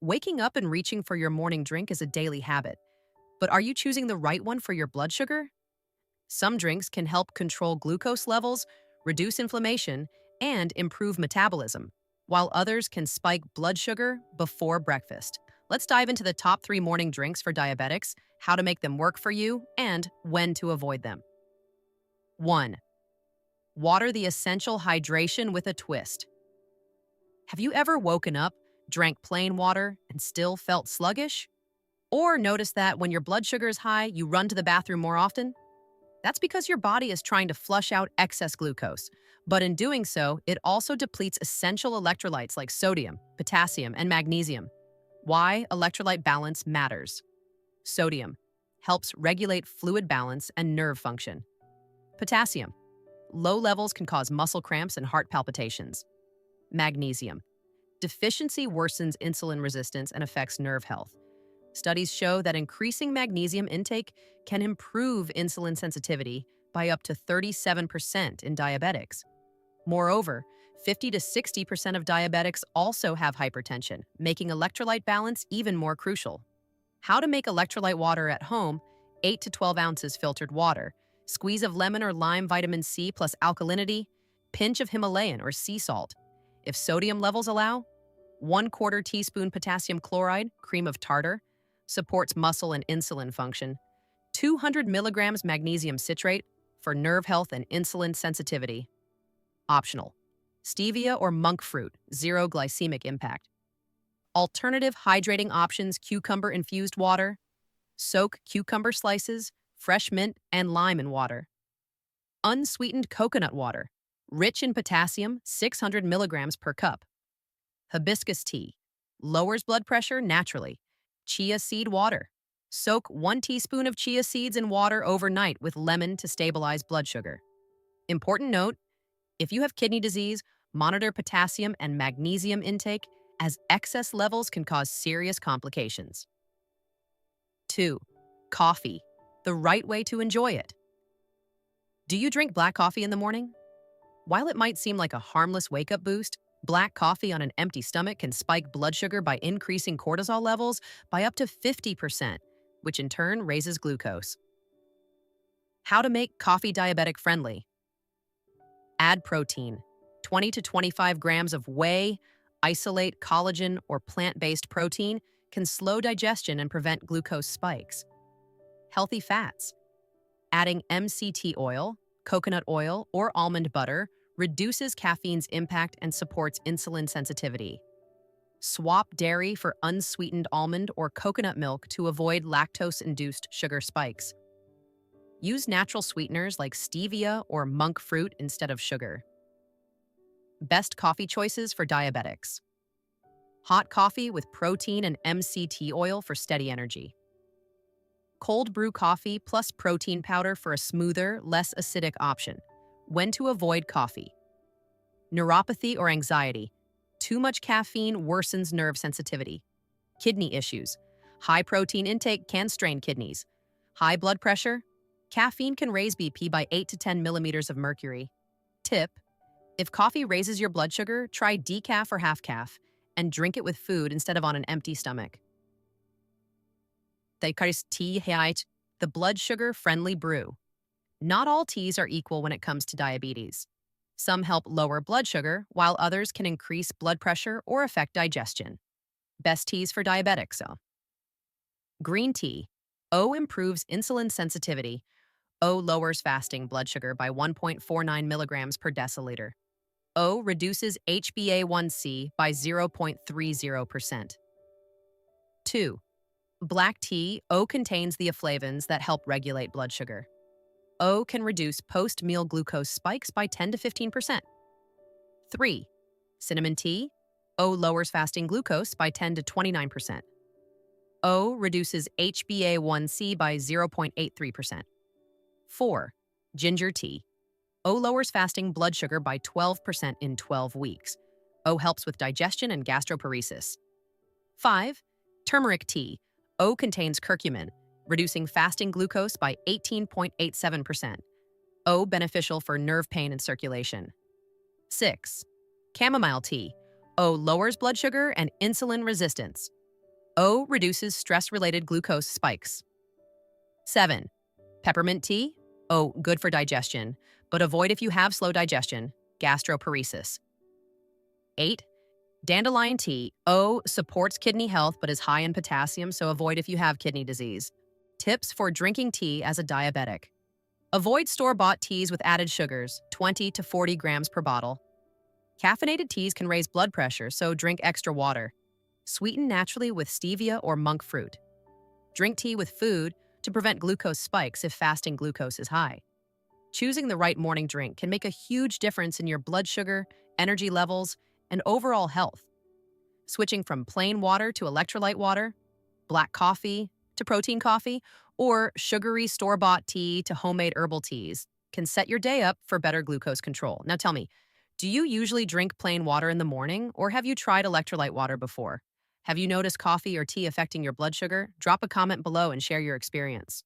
Waking up and reaching for your morning drink is a daily habit, but are you choosing the right one for your blood sugar? Some drinks can help control glucose levels, reduce inflammation, and improve metabolism, while others can spike blood sugar before breakfast. Let's dive into the top 3 morning drinks for diabetics, how to make them work for you, and when to avoid them. 1. Water, the essential hydration with a twist. Have you ever woken up, drank plain water, and still felt sluggish? Or noticed that when your blood sugar is high, you run to the bathroom more often? That's because your body is trying to flush out excess glucose. But in doing so, it also depletes essential electrolytes like sodium, potassium, and magnesium. Why electrolyte balance matters. Sodium helps regulate fluid balance and nerve function. Potassium. Low levels can cause muscle cramps and heart palpitations. Magnesium. Deficiency worsens insulin resistance and affects nerve health. Studies show that increasing magnesium intake can improve insulin sensitivity by up to 37% in diabetics. Moreover, 50 to 60% of diabetics also have hypertension, making electrolyte balance even more crucial. How to make electrolyte water at home: 8 to 12 ounces filtered water, squeeze of lemon or lime vitamin C plus alkalinity, pinch of Himalayan or sea salt. If sodium levels allow, 1/4 teaspoon potassium chloride, cream of tartar, supports muscle and insulin function, 200 milligrams magnesium citrate for nerve health and insulin sensitivity. Optional. Stevia or monk fruit, zero glycemic impact. Alternative hydrating options: cucumber-infused water. Soak cucumber slices, fresh mint, and lime in water. Unsweetened coconut water, rich in potassium, 600 milligrams per cup. Hibiscus tea, lowers blood pressure naturally. Chia seed water. Soak 1 teaspoon of chia seeds in water overnight with lemon to stabilize blood sugar. Important note: if you have kidney disease, monitor potassium and magnesium intake, as excess levels can cause serious complications. 2. Coffee, the right way to enjoy it. Do you drink black coffee in the morning? While it might seem like a harmless wake-up boost, black coffee on an empty stomach can spike blood sugar by increasing cortisol levels by up to 50%, which in turn raises glucose. How to make coffee diabetic friendly. Add protein, 20 to 25 grams of whey, isolate collagen, or plant-based protein can slow digestion and prevent glucose spikes. Healthy fats. Adding MCT oil, coconut oil, or almond butter reduces caffeine's impact and supports insulin sensitivity. Swap dairy for unsweetened almond or coconut milk to avoid lactose-induced sugar spikes. Use natural sweeteners like stevia or monk fruit instead of sugar. Best coffee choices for diabetics. Hot coffee with protein and MCT oil for steady energy. Cold brew coffee plus protein powder for a smoother, less acidic option. When to avoid coffee. Neuropathy or anxiety. Too much caffeine worsens nerve sensitivity. Kidney issues. High protein intake can strain kidneys. High blood pressure. Caffeine can raise BP by 8 to 10 millimeters of mercury. Tip: if coffee raises your blood sugar, try decaf or half calf and drink it with food instead of on an empty stomach. Tea, the blood sugar-friendly brew. Not all teas are equal when it comes to diabetes. Some help lower blood sugar, while others can increase blood pressure or affect digestion. Best teas for diabetics. Green tea. O improves insulin sensitivity. O lowers fasting blood sugar by 1.49 milligrams per deciliter. O reduces HbA1c by 0.30%. 2. Black tea. O contains the flavins that help regulate blood sugar. O can reduce post-meal glucose spikes by 10 to 15%. 3. Cinnamon tea. O lowers fasting glucose by 10 to 29%. O reduces HbA1c by 0.83%. 4. Ginger tea. O lowers fasting blood sugar by 12% in 12 weeks. O helps with digestion and gastroparesis. 5. Turmeric tea. O contains curcumin, reducing fasting glucose by 18.87%. O beneficial for nerve pain and circulation. 6. Chamomile tea. O lowers blood sugar and insulin resistance. O reduces stress-related glucose spikes. 7. Peppermint tea. O, good for digestion, but avoid if you have slow digestion, gastroparesis. 8. Dandelion tea. O, supports kidney health but is high in potassium, so avoid if you have kidney disease. Tips for drinking tea as a diabetic. Avoid store-bought teas with added sugars, 20 to 40 grams per bottle. Caffeinated teas can raise blood pressure, so drink extra water. Sweeten naturally with stevia or monk fruit. Drink tea with food to prevent glucose spikes if fasting glucose is high. Choosing the right morning drink can make a huge difference in your blood sugar, energy levels, and overall health. Switching from plain water to electrolyte water, black coffee to protein coffee, or sugary store-bought tea to homemade herbal teas can set your day up for better glucose control. Now tell me, do you usually drink plain water in the morning, or have you tried electrolyte water before? Have you noticed coffee or tea affecting your blood sugar? Drop a comment below and share your experience.